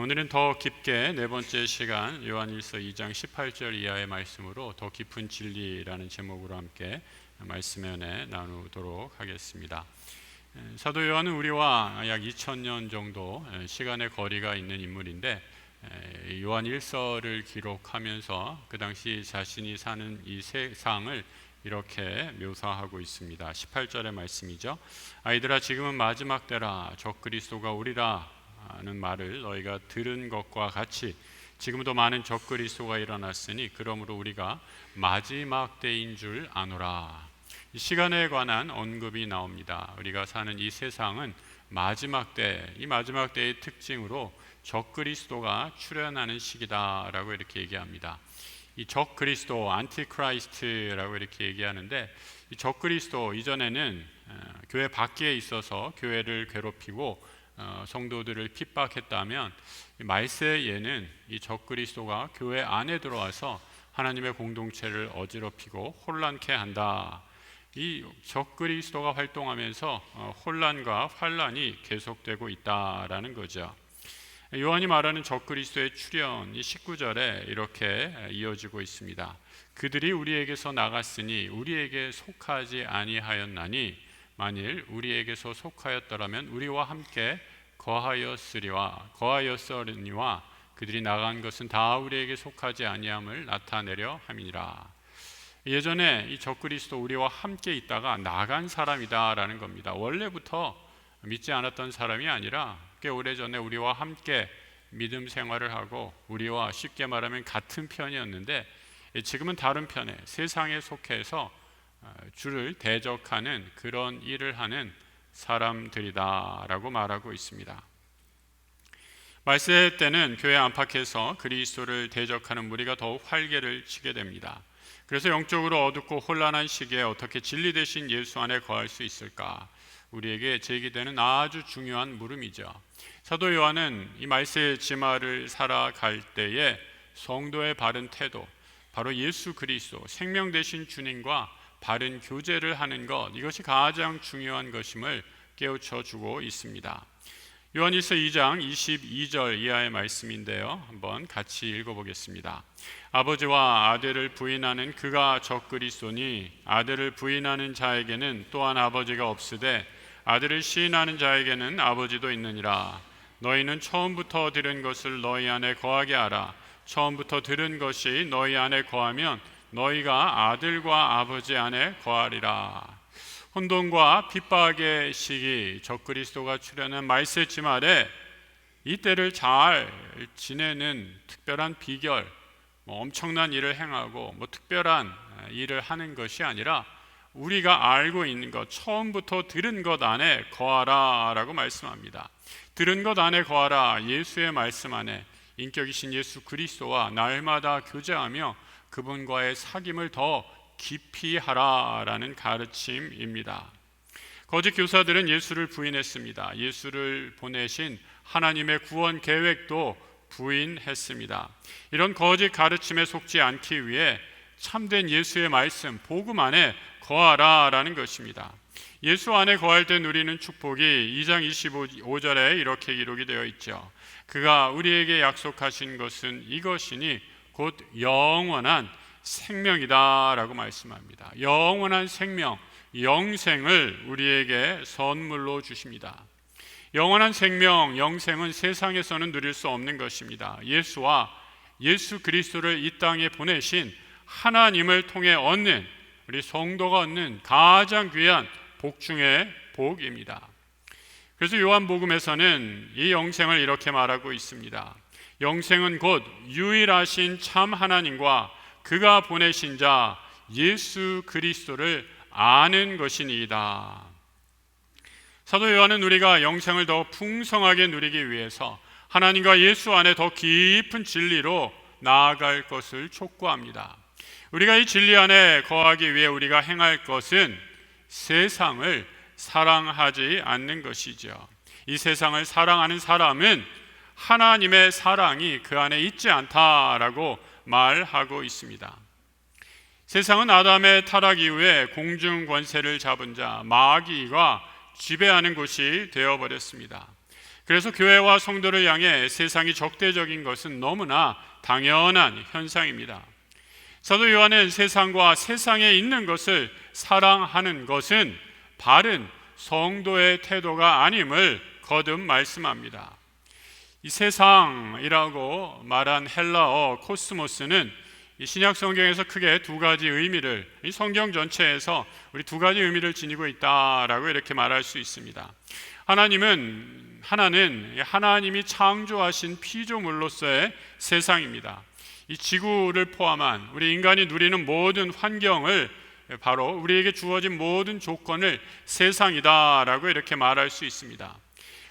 오늘은 더 깊게 네 번째 시간 요한일서 2장 18절 이하의 말씀으로 더 깊은 진리라는 제목으로 함께 말씀 연회 나누도록 하겠습니다. 사도 요한은 우리와 약 2000년 정도 시간의 거리가 있는 인물인데 요한일서를 기록하면서 그 당시 자신이 사는 이 세상을 이렇게 묘사하고 있습니다. 18절의 말씀이죠. 아이들아, 지금은 마지막 때라. 적그리스도가 오리라 하는 말을 너희가 들은 것과 같이 지금도 많은 적그리스도가 일어났으니 그러므로 우리가 마지막 때인 줄 아노라. 이 시간에 관한 언급이 나옵니다. 우리가 사는 이 세상은 마지막 때, 이 마지막 때의 특징으로 적그리스도가 출현하는 시기다라고 이렇게 얘기합니다. 이 적그리스도, 안티크라이스트라고 이렇게 얘기하는데, 이 적그리스도 이전에는 교회 밖에 있어서 교회를 괴롭히고 성도들을 핍박했다면, 말세에는 이 적그리스도가 교회 안에 들어와서 하나님의 공동체를 어지럽히고 혼란케 한다. 이 적그리스도가 활동하면서 혼란과 환란이 계속되고 있다라는 거죠. 요한이 말하는 적그리스도의 출현이 19절에 이렇게 이어지고 있습니다. 그들이 우리에게서 나갔으니 우리에게 속하지 아니하였나니 만일 우리에게서 속하였더라면 우리와 함께 거하였으리와 그들이 나간 것은 다 우리에게 속하지 아니함을 나타내려 함이니라. 예전에 이 적그리스도 우리와 함께 있다가 나간 사람이다라는 겁니다. 원래부터 믿지 않았던 사람이 아니라 꽤 오래전에 우리와 함께 믿음 생활을 하고 우리와 쉽게 말하면 같은 편이었는데 지금은 다른 편에 세상에 속해서 주를 대적하는 그런 일을 하는 사람들이다라고 말하고 있습니다. 말세 때는 교회 안팎에서 그리스도를 대적하는 무리가 더욱 활개를 치게 됩니다. 그래서 영적으로 어둡고 혼란한 시기에 어떻게 진리 되신 예수 안에 거할 수 있을까? 우리에게 제기되는 아주 중요한 물음이죠. 사도 요한은 이 말세의 지마를 살아갈 때에 성도의 바른 태도, 바로 예수 그리스도 생명 되신 주님과 바른 교제를 하는 것, 이것이 가장 중요한 것임을 깨우쳐 주고 있습니다. 요한일서 2장 22절 이하의 말씀인데요, 한번 같이 읽어보겠습니다. 아버지와 아들을 부인하는 그가 적그리스도니 아들을 부인하는 자에게는 또한 아버지가 없으되 아들을 시인하는 자에게는 아버지도 있느니라. 너희는 처음부터 들은 것을 너희 안에 거하게 하라. 처음부터 들은 것이 너희 안에 거하면 너희가 아들과 아버지 안에 거하리라. 혼돈과 핍박의 시기, 적그리스도가 출현한 말세 지말에 이때를 잘 지내는 특별한 비결, 엄청난 일을 행하고 특별한 일을 하는 것이 아니라 우리가 알고 있는 것, 처음부터 들은 것 안에 거하라 라고 말씀합니다. 들은 것 안에 거하라, 예수의 말씀 안에 인격이신 예수 그리스도와 날마다 교제하며 그분과의 사귐을 더 깊이 하라라는 가르침입니다. 거짓 교사들은 예수를 부인했습니다. 예수를 보내신 하나님의 구원 계획도 부인했습니다. 이런 거짓 가르침에 속지 않기 위해 참된 예수의 말씀, 복음 안에 거하라라는 것입니다. 예수 안에 거할 때 누리는 축복이 2장 25절에 이렇게 기록이 되어 있죠. 그가 우리에게 약속하신 것은 이것이니 곧 영원한 생명이다 라고 말씀합니다. 영원한 생명, 영생을 우리에게 선물로 주십니다. 영원한 생명, 영생은 세상에서는 누릴 수 없는 것입니다. 예수와 예수 그리스도를 이 땅에 보내신 하나님을 통해 얻는, 우리 성도가 얻는 가장 귀한 복 중의 복입니다. 그래서 요한복음에서는 이 영생을 이렇게 말하고 있습니다. 영생은 곧 유일하신 참 하나님과 그가 보내신 자 예수 그리스도를 아는 것이니이다. 사도 요한은 우리가 영생을 더 풍성하게 누리기 위해서 하나님과 예수 안에 더 깊은 진리로 나아갈 것을 촉구합니다. 우리가 이 진리 안에 거하기 위해 우리가 행할 것은 세상을 사랑하지 않는 것이죠. 이 세상을 사랑하는 사람은 하나님의 사랑이 그 안에 있지 않다라고 말하고 있습니다. 세상은 아담의 타락 이후에 공중 권세를 잡은 자 마귀가 지배하는 곳이 되어버렸습니다. 그래서 교회와 성도를 향해 세상이 적대적인 것은 너무나 당연한 현상입니다. 사도 요한은 세상과 세상에 있는 것을 사랑하는 것은 바른 성도의 태도가 아님을 거듭 말씀합니다. 이 세상이라고 말한 헬라어 코스모스는 이 신약 성경에서 크게 두 가지 의미를, 이 성경 전체에서 우리 두 가지 의미를 지니고 있다라고 이렇게 말할 수 있습니다. 하나는 하나님이 창조하신 피조물로서의 세상입니다. 이 지구를 포함한 우리 인간이 누리는 모든 환경을, 바로 우리에게 주어진 모든 조건을 세상이다라고 이렇게 말할 수 있습니다.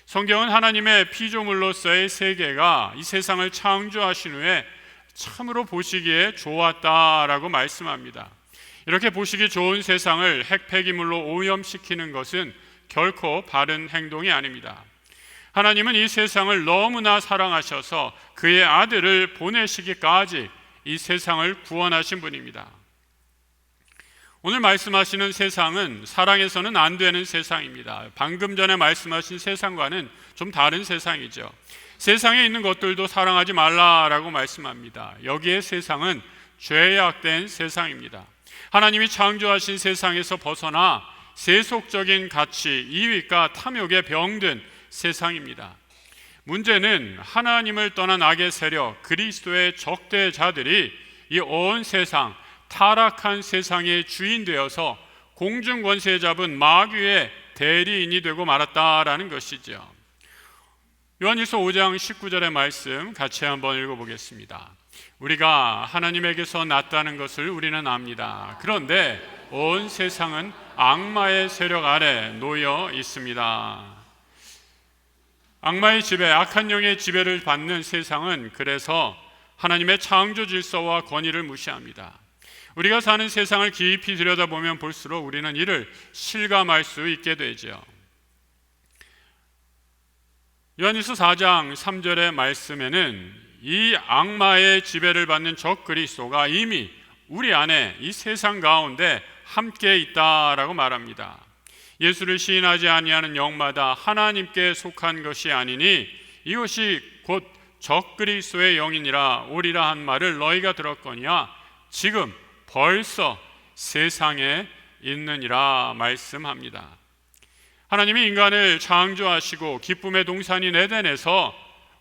성경은 하나님의 피조물로서의 세계가 이 세상을 창조하신 후에 참으로 보시기에 좋았다라고 말씀합니다. 이렇게 보시기 좋은 세상을 핵폐기물로 오염시키는 것은 결코 바른 행동이 아닙니다. 하나님은 이 세상을 너무나 사랑하셔서 그의 아들을 보내시기까지 이 세상을 구원하신 분입니다. 오늘 말씀하시는 세상은 사랑해서는 안 되는 세상입니다. 방금 전에 말씀하신 세상과는 좀 다른 세상이죠. 세상에 있는 것들도 사랑하지 말라라고 말씀합니다. 여기에 세상은 죄악된 세상입니다. 하나님이 창조하신 세상에서 벗어나 세속적인 가치, 이익과 탐욕에 병든 세상입니다. 문제는 하나님을 떠난 악의 세력, 그리스도의 적대자들이 이 온 세상, 타락한 세상의 주인 되어서 공중 권세 잡은 마귀의 대리인이 되고 말았다라는 것이죠. 요한일서 5장 19절의 말씀 같이 한번 읽어보겠습니다. 우리가 하나님에게서 났다는 것을 우리는 압니다. 그런데 온 세상은 악마의 세력 아래 놓여 있습니다. 악마의 지배, 악한 영의 지배를 받는 세상은 그래서 하나님의 창조 질서와 권위를 무시합니다. 우리가 사는 세상을 깊이 들여다보면 볼수록 우리는 이를 실감할 수 있게 되죠. 요한일서 4장 3절의 말씀에는 이 악마의 지배를 받는 적 그리스도가 이미 우리 안에 이 세상 가운데 함께 있다라고 말합니다. 예수를 시인하지 아니하는 영마다 하나님께 속한 것이 아니니 이것이 곧 적그리스도의 영이니라 오리라 한 말을 너희가 들었거니와 지금 벌써 세상에 있느니라 말씀합니다. 하나님이 인간을 창조하시고 기쁨의 동산인 에덴에서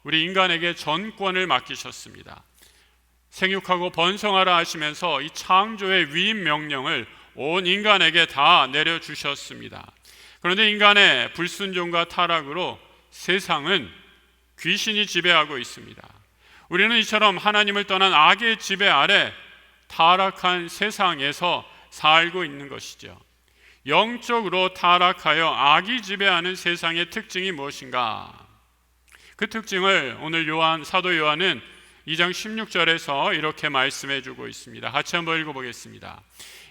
우리 인간에게 전권을 맡기셨습니다. 생육하고 번성하라 하시면서 이 창조의 위임 명령을 온 인간에게 다 내려주셨습니다. 그런데 인간의 불순종과 타락으로 세상은 귀신이 지배하고 있습니다. 우리는 이처럼 하나님을 떠난 악의 지배 아래 타락한 세상에서 살고 있는 것이죠. 영적으로 타락하여 악이 지배하는 세상의 특징이 무엇인가? 그 특징을 오늘 사도 요한은 2장 16절에서 이렇게 말씀해 주고 있습니다. 같이 한번 읽어보겠습니다.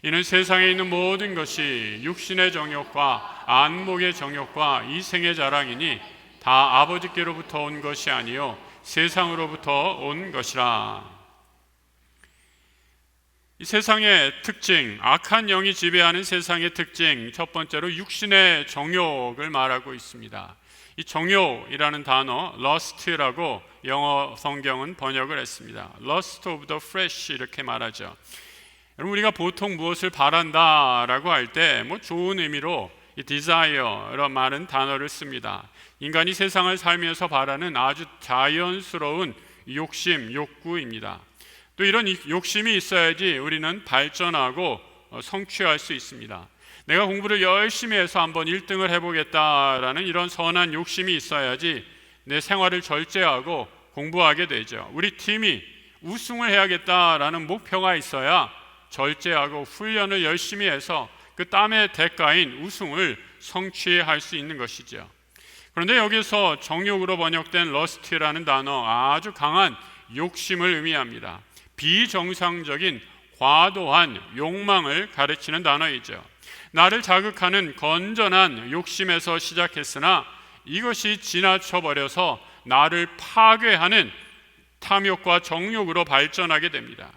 이는 세상에 있는 모든 것이 육신의 정욕과 안목의 정욕과 이생의 자랑이니 다 아버지께로부터 온 것이 아니요 세상으로부터 온 것이라. 이 세상의 특징, 악한 영이 지배하는 세상의 특징, 첫 번째로 육신의 정욕을 말하고 있습니다. 이 정욕이라는 단어, lust라고 영어 성경은 번역을 했습니다. lust of the flesh 이렇게 말하죠. 여러분, 우리가 보통 무엇을 바란다라고 할 때 좋은 의미로 이 desire라는 말은 단어를 씁니다. 인간이 세상을 살면서 바라는 아주 자연스러운 욕심, 욕구입니다. 또 이런 욕심이 있어야지 우리는 발전하고 성취할 수 있습니다. 내가 공부를 열심히 해서 한번 1등을 해보겠다라는 이런 선한 욕심이 있어야지 내 생활을 절제하고 공부하게 되죠. 우리 팀이 우승을 해야겠다라는 목표가 있어야 절제하고 훈련을 열심히 해서 그 땀의 대가인 우승을 성취할 수 있는 것이죠. 그런데 여기서 정욕으로 번역된 lust라는 단어, 아주 강한 욕심을 의미합니다. 비정상적인 과도한 욕망을 가르치는 단어이죠. 나를 자극하는 건전한 욕심에서 시작했으나 이것이 지나쳐버려서 나를 파괴하는 탐욕과 정욕으로 발전하게 됩니다.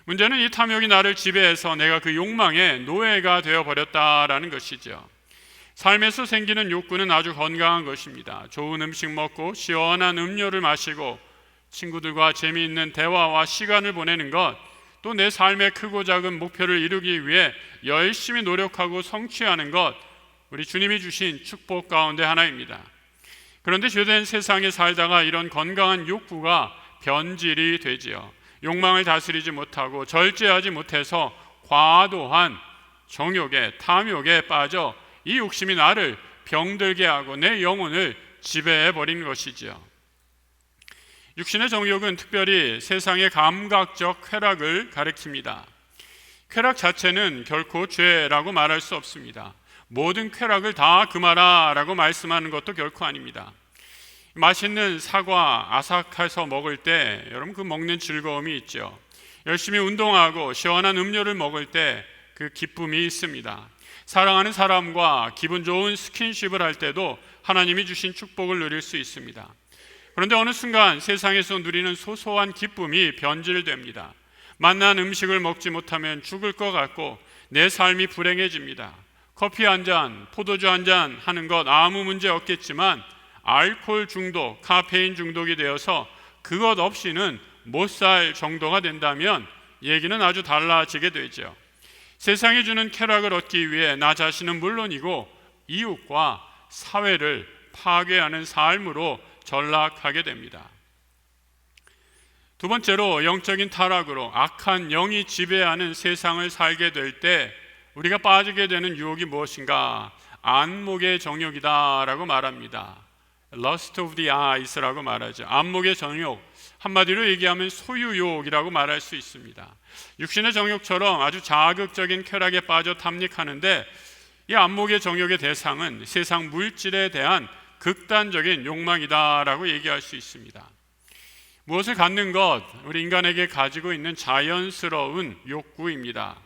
문제는 이 탐욕이 나를 지배해서 내가 그 욕망의 노예가 되어버렸다라는 것이죠. 삶에서 생기는 욕구는 아주 건강한 것입니다. 좋은 음식 먹고 시원한 음료를 마시고 친구들과 재미있는 대화와 시간을 보내는 것, 또 내 삶의 크고 작은 목표를 이루기 위해 열심히 노력하고 성취하는 것, 우리 주님이 주신 축복 가운데 하나입니다. 그런데 죄된 세상에 살다가 이런 건강한 욕구가 변질이 되지요. 욕망을 다스리지 못하고 절제하지 못해서 과도한 정욕에, 탐욕에 빠져 이 욕심이 나를 병들게 하고 내 영혼을 지배해 버린 것이지요. 육신의 정욕은 특별히 세상의 감각적 쾌락을 가리킵니다. 쾌락 자체는 결코 죄라고 말할 수 없습니다. 모든 쾌락을 다 금하라 라고 말씀하는 것도 결코 아닙니다. 맛있는 사과 아삭해서 먹을 때 여러분 그 먹는 즐거움이 있죠. 열심히 운동하고 시원한 음료를 먹을 때 그 기쁨이 있습니다. 사랑하는 사람과 기분 좋은 스킨십을 할 때도 하나님이 주신 축복을 누릴 수 있습니다. 그런데 어느 순간 세상에서 누리는 소소한 기쁨이 변질됩니다. 맛난 음식을 먹지 못하면 죽을 것 같고 내 삶이 불행해집니다. 커피 한 잔, 포도주 한 잔 하는 것 아무 문제 없겠지만 알코올 중독, 카페인 중독이 되어서 그것 없이는 못 살 정도가 된다면 얘기는 아주 달라지게 되죠. 세상이 주는 쾌락을 얻기 위해 나 자신은 물론이고 이웃과 사회를 파괴하는 삶으로 전락하게 됩니다. 두 번째로 영적인 타락으로 악한 영이 지배하는 세상을 살게 될 때 우리가 빠지게 되는 유혹이 무엇인가? 안목의 정욕이다라고 말합니다. Lust of the eyes라고 말하죠. 안목의 정욕, 한마디로 얘기하면 소유욕이라고 말할 수 있습니다. 육신의 정욕처럼 아주 자극적인 쾌락에 빠져 탐닉하는데 이 안목의 정욕의 대상은 세상 물질에 대한 극단적인 욕망이다라고 얘기할 수 있습니다. 무엇을 갖는 것, 우리 인간에게 가지고 있는 자연스러운 욕구입니다.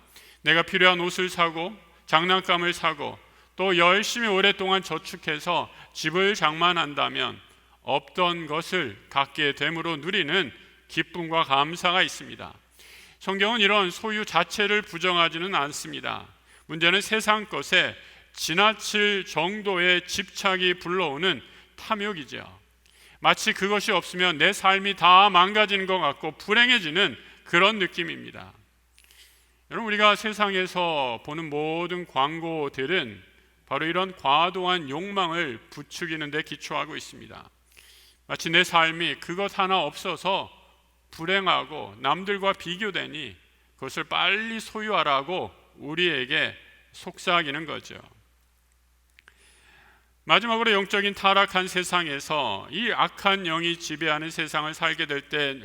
내가 필요한 옷을 사고 장난감을 사고 또 열심히 오랫동안 저축해서 집을 장만한다면 없던 것을 갖게 됨으로 누리는 기쁨과 감사가 있습니다. 성경은 이런 소유 자체를 부정하지는 않습니다. 문제는 세상 것에 지나칠 정도의 집착이 불러오는 탐욕이죠. 마치 그것이 없으면 내 삶이 다 망가지는 것 같고 불행해지는 그런 느낌입니다. 여러분, 우리가 세상에서 보는 모든 광고들은 바로 이런 과도한 욕망을 부추기는 데 기초하고 있습니다. 마치 내 삶이 그것 하나 없어서 불행하고 남들과 비교되니 그것을 빨리 소유하라고 우리에게 속삭이는 거죠. 마지막으로 영적인 타락한 세상에서 이 악한 영이 지배하는 세상을 살게 될 때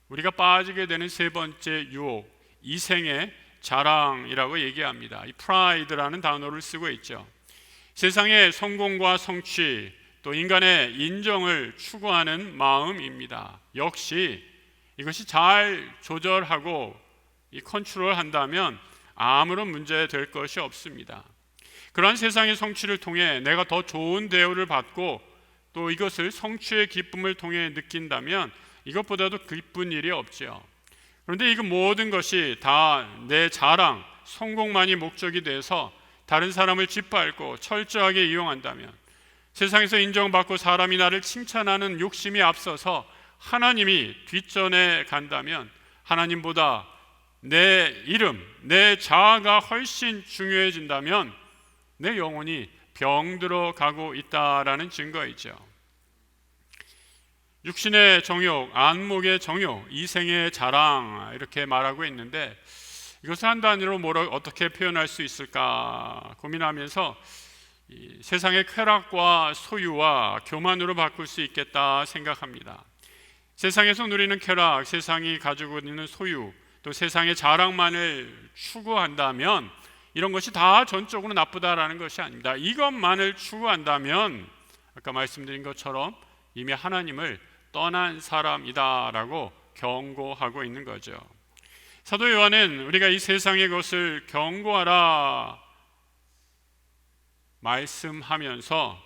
우리가 빠지게 되는 세 번째 유혹, 이생의 자랑이라고 얘기합니다. 이 프라이드라는 단어를 쓰고 있죠. 세상의 성공과 성취, 또 인간의 인정을 추구하는 마음입니다. 역시 이것이 잘 조절하고 이 컨트롤한다면 아무런 문제 될 것이 없습니다. 그러한 세상의 성취를 통해 내가 더 좋은 대우를 받고 또 이것을 성취의 기쁨을 통해 느낀다면 이것보다도 기쁜 일이 없죠. 그런데 이 모든 것이 다 내 자랑, 성공만이 목적이 돼서 다른 사람을 짓밟고 철저하게 이용한다면, 세상에서 인정받고 사람이 나를 칭찬하는 욕심이 앞서서 하나님이 뒷전에 간다면 하나님보다 내 이름, 내 자아가 훨씬 중요해진다면 내 영혼이 병들어 가고 있다라는 증거이죠. 육신의 정욕, 안목의 정욕, 이생의 자랑 이렇게 말하고 있는데 이것을 한 단어로 어떻게 표현할 수 있을까 고민하면서 이 세상의 쾌락과 소유와 교만으로 바꿀 수 있겠다 생각합니다. 세상에서 누리는 쾌락, 세상이 가지고 있는 소유, 또 세상의 자랑만을 추구한다면 이런 것이 다 전적으로 나쁘다라는 것이 아닙니다. 이것만을 추구한다면 아까 말씀드린 것처럼 이미 하나님을 떠난 사람이다라고 경고하고 있는 거죠. 사도 요한은 우리가 이 세상의 것을 경고하라 말씀하면서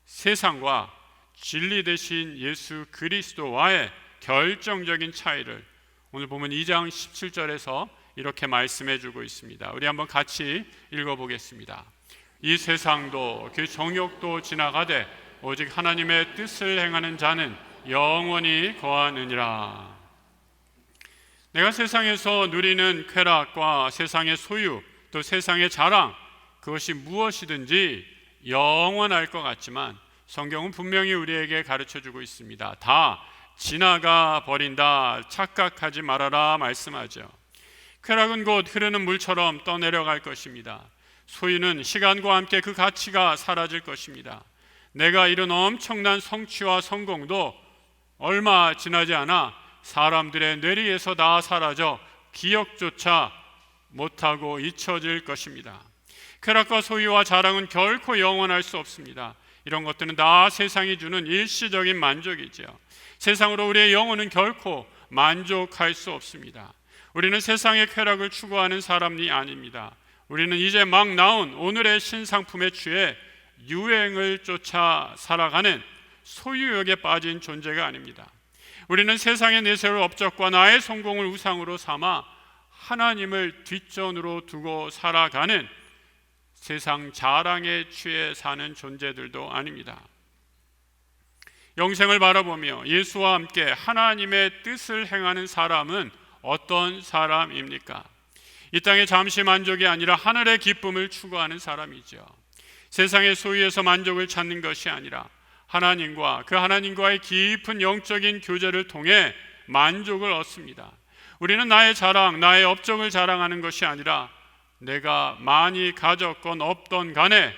세상과 진리 되신 예수 그리스도와의 결정적인 차이를 오늘 보면 2장 17절에서 이렇게 말씀해 주고 있습니다. 우리 한번 같이 읽어보겠습니다. 이 세상도 그 정욕도 지나가되 오직 하나님의 뜻을 행하는 자는 영원히 거하느니라. 내가 세상에서 누리는 쾌락과 세상의 소유, 또 세상의 자랑, 그것이 무엇이든지 영원할 것 같지만 성경은 분명히 우리에게 가르쳐주고 있습니다. 다 지나가 버린다, 착각하지 말아라 말씀하죠. 쾌락은 곧 흐르는 물처럼 떠내려갈 것입니다. 소유는 시간과 함께 그 가치가 사라질 것입니다. 내가 이룬 엄청난 성취와 성공도 얼마 지나지 않아 사람들의 뇌리에서 다 사라져 기억조차 못하고 잊혀질 것입니다. 쾌락과 소유와 자랑은 결코 영원할 수 없습니다. 이런 것들은 다 세상이 주는 일시적인 만족이지요. 세상으로 우리의 영혼은 결코 만족할 수 없습니다. 우리는 세상의 쾌락을 추구하는 사람이 아닙니다. 우리는 이제 막 나온 오늘의 신상품에 취해 유행을 쫓아 살아가는 소유욕에 빠진 존재가 아닙니다. 우리는 세상의 내세울 업적과 나의 성공을 우상으로 삼아 하나님을 뒷전으로 두고 살아가는 세상 자랑에 취해 사는 존재들도 아닙니다. 영생을 바라보며 예수와 함께 하나님의 뜻을 행하는 사람은 어떤 사람입니까? 이 땅의 잠시 만족이 아니라 하늘의 기쁨을 추구하는 사람이죠. 세상의 소유에서 만족을 찾는 것이 아니라 하나님과 그 하나님과의 깊은 영적인 교제를 통해 만족을 얻습니다. 우리는 나의 자랑, 나의 업적을 자랑하는 것이 아니라 내가 많이 가졌건 없던 간에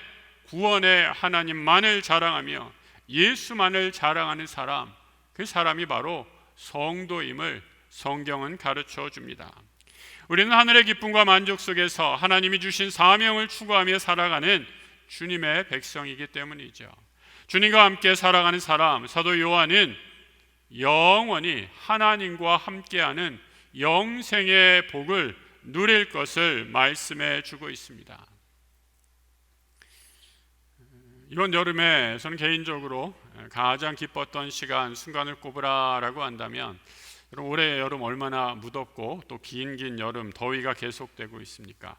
구원의 하나님만을 자랑하며 예수만을 자랑하는 사람, 그 사람이 바로 성도임을 성경은 가르쳐 줍니다. 우리는 하늘의 기쁨과 만족 속에서 하나님이 주신 사명을 추구하며 살아가는 주님의 백성이기 때문이죠. 주님과 함께 살아가는 사람, 사도 요한은 영원히 하나님과 함께하는 영생의 복을 누릴 것을 말씀해 주고 있습니다. 이번 여름에 저는 개인적으로 가장 기뻤던 시간, 순간을 꼽으라라고 한다면, 올해 여름 얼마나 무덥고 또 긴 여름, 더위가 계속되고 있습니까?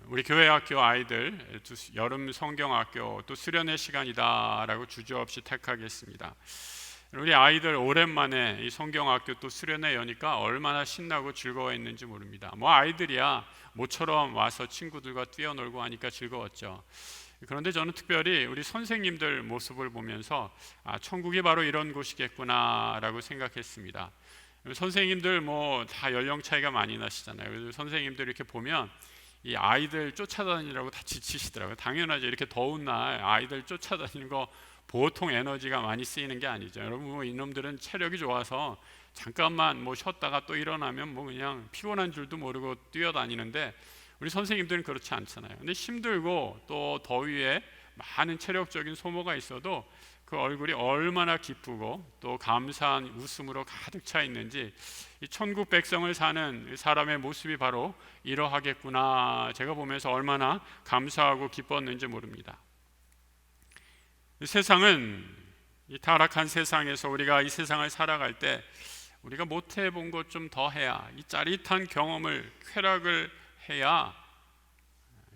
우리 교회 학교 아이들 여름 성경학교 또 수련의 시간이다라고 주저없이 택하겠습니다. 우리 아이들 오랜만에 이 성경학교 또 수련회 여니까 얼마나 신나고 즐거워했는지 모릅니다. 뭐 아이들이야 모처럼 와서 친구들과 뛰어놀고 하니까 즐거웠죠. 그런데 저는 특별히 우리 선생님들 모습을 보면서 천국이 바로 이런 곳이겠구나라고 생각했습니다. 선생님들 뭐 다 연령 차이가 많이 나시잖아요. 그래서 선생님들 이렇게 보면 이 아이들 쫓아다니라고 다 지치시더라고요. 당연하죠. 이렇게 더운 날 아이들 쫓아다니는 거 보통 에너지가 많이 쓰이는 게 아니죠. 여러분 뭐 이놈들은 체력이 좋아서 잠깐만 뭐 쉬었다가 또 일어나면 뭐 그냥 피곤한 줄도 모르고 뛰어다니는데 우리 선생님들은 그렇지 않잖아요. 근데 힘들고 또 더위에 많은 체력적인 소모가 있어도 그 얼굴이 얼마나 기쁘고 또 감사한 웃음으로 가득 차 있는지, 이 천국 백성을 사는 사람의 모습이 바로 이러하겠구나, 제가 보면서 얼마나 감사하고 기뻤는지 모릅니다. 세상은, 이 타락한 세상에서 우리가 이 세상을 살아갈 때 우리가 못 해본 것 좀 더 해야, 이 짜릿한 경험을, 쾌락을 해야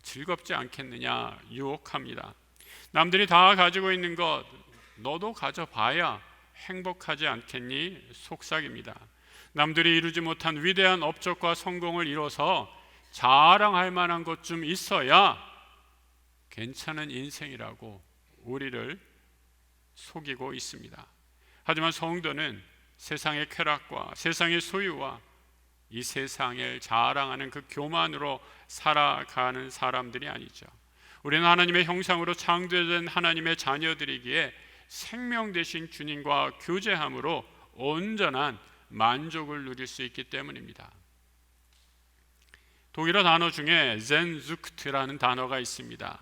즐겁지 않겠느냐 유혹합니다. 남들이 다 가지고 있는 것 너도 가져봐야 행복하지 않겠니 속삭입니다. 남들이 이루지 못한 위대한 업적과 성공을 이뤄서 자랑할 만한 것 좀 있어야 괜찮은 인생이라고 우리를 속이고 있습니다. 하지만 성도는 세상의 쾌락과 세상의 소유와 이 세상을 자랑하는 그 교만으로 살아가는 사람들이 아니죠. 우리는 하나님의 형상으로 창조된 하나님의 자녀들이기에 생명 되신 주님과 교제함으로 온전한 만족을 누릴 수 있기 때문입니다. 독일어 단어 중에 Sehnsucht라는 단어가 있습니다.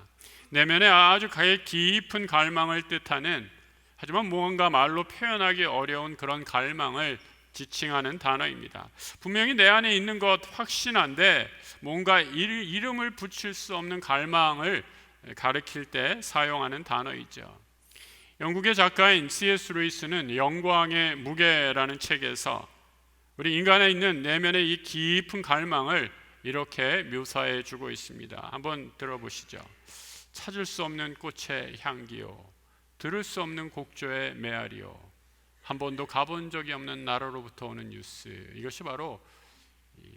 내면에 아주 깊은 갈망을 뜻하는, 하지만 뭔가 말로 표현하기 어려운 그런 갈망을 지칭하는 단어입니다. 분명히 내 안에 있는 것 확신한데 뭔가 이름을 붙일 수 없는 갈망을 가리킬 때 사용하는 단어이죠. 영국의 작가인 C.S. 루이스는 영광의 무게라는 책에서 우리 인간에 있는 내면의 이 깊은 갈망을 이렇게 묘사해 주고 있습니다. 한번 들어보시죠. 찾을 수 없는 꽃의 향기요, 들을 수 없는 곡조의 메아리요, 한 번도 가본 적이 없는 나라로부터 오는 뉴스. 이것이 바로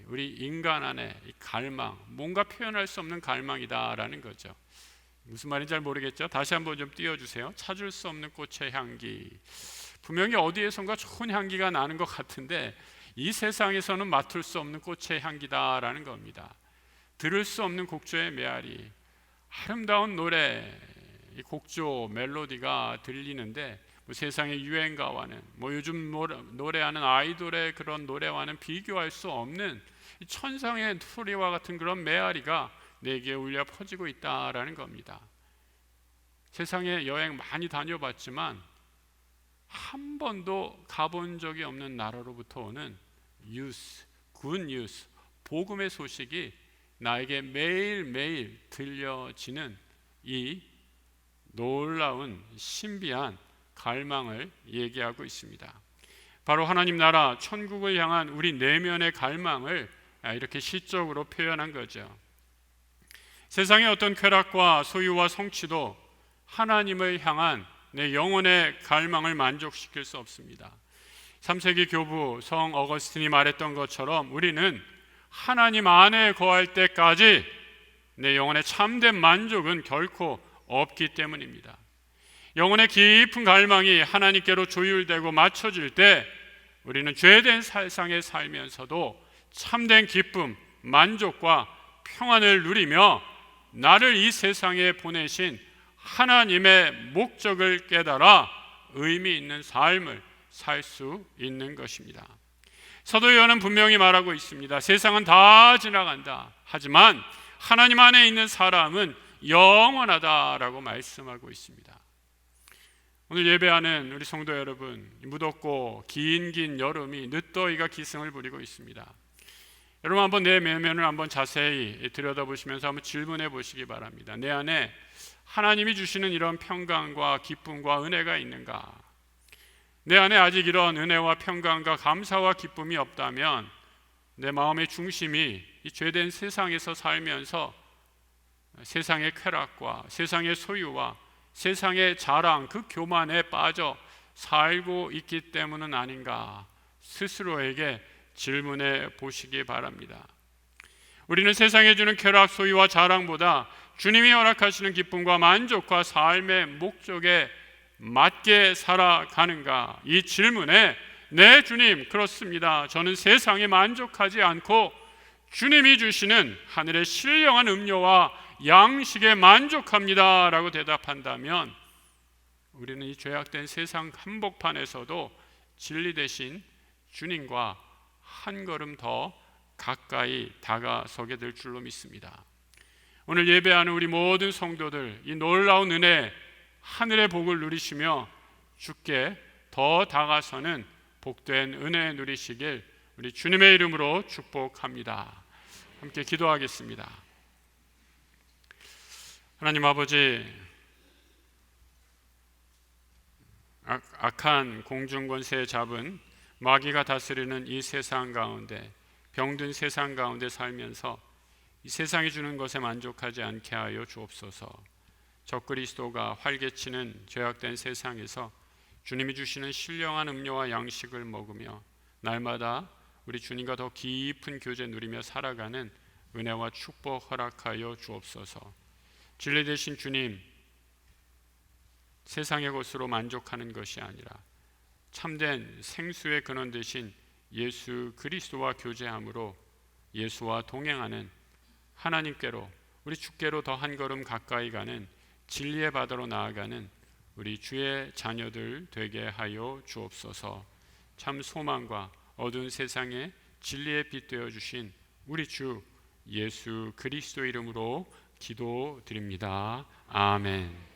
우리 인간 안에 갈망, 뭔가 표현할 수 없는 갈망이다라는 거죠. 무슨 말인지 잘 모르겠죠? 다시 한번 좀 띄워주세요. 찾을 수 없는 꽃의 향기. 분명히 어디에선가 좋은 향기가 나는 것 같은데 이 세상에서는 맡을 수 없는 꽃의 향기다라는 겁니다. 들을 수 없는 곡조의 메아리, 아름다운 노래, 이 곡조 멜로디가 들리는데 세상의 유행가와는 요즘 노래하는 아이돌의 그런 노래와는 비교할 수 없는 천상의 소리와 같은 그런 메아리가 내게 울려 퍼지고 있다라는 겁니다. 세상에 여행 많이 다녀봤지만 한 번도 가본 적이 없는 나라로부터 오는 뉴스, 굿 뉴스, 복음의 소식이 나에게 매일매일 들려지는 이 놀라운 신비한 갈망을 얘기하고 있습니다. 바로 하나님 나라 천국을 향한 우리 내면의 갈망을 이렇게 시적으로 표현한 거죠. 세상의 어떤 쾌락과 소유와 성취도 하나님을 향한 내 영혼의 갈망을 만족시킬 수 없습니다. 3세기 교부 성 어거스틴이 말했던 것처럼 우리는 하나님 안에 거할 때까지 내 영혼의 참된 만족은 결코 없기 때문입니다. 영혼의 깊은 갈망이 하나님께로 조율되고 맞춰질 때 우리는 죄된 세상에 살면서도 참된 기쁨, 만족과 평안을 누리며 나를 이 세상에 보내신 하나님의 목적을 깨달아 의미 있는 삶을 살 수 있는 것입니다. 사도 요한은 분명히 말하고 있습니다. 세상은 다 지나간다. 하지만 하나님 안에 있는 사람은 영원하다라고 말씀하고 있습니다. 오늘 예배하는 우리 성도 여러분, 무덥고 긴 여름이 늦더위가 기승을 부리고 있습니다. 여러분 한번 내 내면을 한번 자세히 들여다보시면서 한번 질문해 보시기 바랍니다. 내 안에 하나님이 주시는 이런 평강과 기쁨과 은혜가 있는가? 내 안에 아직 이런 은혜와 평강과 감사와 기쁨이 없다면 내 마음의 중심이 이 죄된 세상에서 살면서 세상의 쾌락과 세상의 소유와 세상의 자랑, 그 교만에 빠져 살고 있기 때문은 아닌가 스스로에게 질문해 보시기 바랍니다. 우리는 세상에 주는 쾌락, 소유와 자랑보다 주님이 허락하시는 기쁨과 만족과 삶의 목적에 맞게 살아가는가? 이 질문에 네 주님, 그렇습니다. 저는 세상에 만족하지 않고 주님이 주시는 하늘의 신령한 음료와 양식에 만족합니다 라고 대답한다면 우리는 이 죄악된 세상 한복판에서도 진리 되신 주님과 한 걸음 더 가까이 다가서게 될 줄로 믿습니다. 오늘 예배하는 우리 모든 성도들 이 놀라운 은혜, 하늘의 복을 누리시며 주께 더 다가서는 복된 은혜 누리시길 우리 주님의 이름으로 축복합니다. 함께 기도하겠습니다. 하나님 아버지, 악한 공중권세 잡은 마귀가 다스리는 이 세상 가운데, 병든 세상 가운데 살면서 이 세상이 주는 것에 만족하지 않게 하여 주옵소서. 적그리스도가 활개치는 죄악된 세상에서 주님이 주시는 신령한 음료와 양식을 먹으며 날마다 우리 주님과 더 깊은 교제 누리며 살아가는 은혜와 축복 허락하여 주옵소서. 진리 되신 주님, 세상의 것으로 만족하는 것이 아니라 참된 생수의 근원 되신 예수 그리스도와 교제함으로 예수와 동행하는 하나님께로, 우리 주께로 더 한 걸음 가까이 가는 진리의 바다로 나아가는 우리 주의 자녀들 되게 하여 주옵소서. 참 소망과 어두운 세상에 진리의 빛 되어 주신 우리 주 예수 그리스도 이름으로 기도드립니다. 아멘.